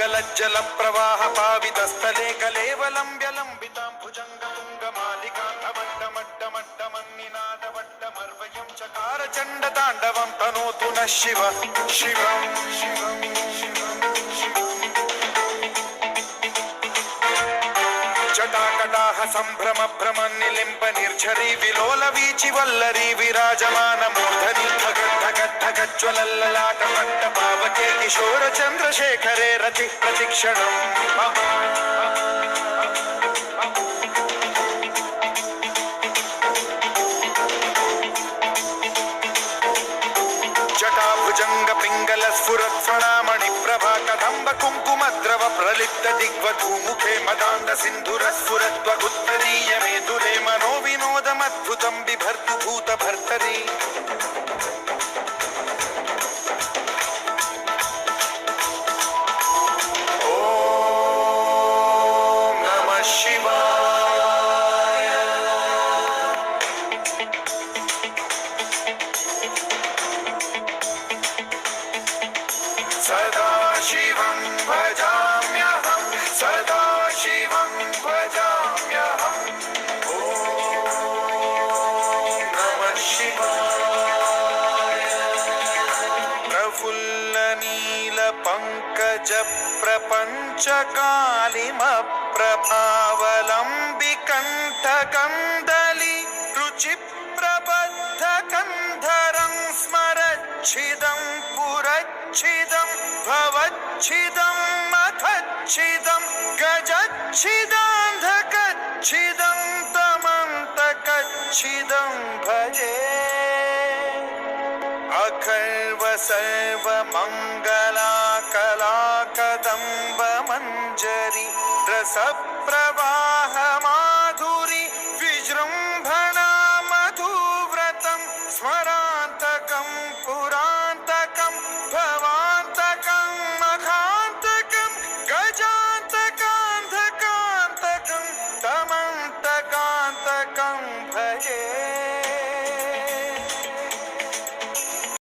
गलज्जल प्रवाह पावितस्थले कलेवलम्ब्य लम्बितां भुजङ्गतुङ्गमालिकान्तमड्डमड्डमड्डमन्निनादवड्डमर्वयं चकार चण्डताण्डवं तनोतु नः शिव शिवं शिवं जटाकटाह सम्भ्रम भ्रमन्निलिम्ब निर्झरी विलोल वीचि वल्लरी विराजमान मूर्धनि धगद्धगद्धगज्ज्वलल्ललाट पट्ट पावके किशोर चन्द्रशेखरे रति प्रतिक्षणम् जटाभुजंग पिंगल स्फुरत् स्वणामणि प्रभा कदम्ब कुंकुमद्रव प्रलिप्त दिग्वधूमुखे मदान्ध सिन्धुर स्फुरत्वगुत्तरीय मेदुरे मनो विनोदमद्भुतं बिभर्तु भूत भर्तरी ओम नमः शिवाय सदा शिवं भजाम्यहं सदा शिवं भजाम्यहम् ॐ नमः शिवाय प्रफुल्ल नील पंकज प्रपंच कालिमप्रभावलम्बिकण्ठ कन्दली रुचि प्रबद्ध कंधरं स्मरच्छिदं पुरच्छिदं भवच्छिदं मखच्छिदं गजच्छिदान्धकच्छिदं तमन्तकच्छिदं भजे अखर्व सर्व मंगला कला कदम्ब मंजरी रस प्रवाहमा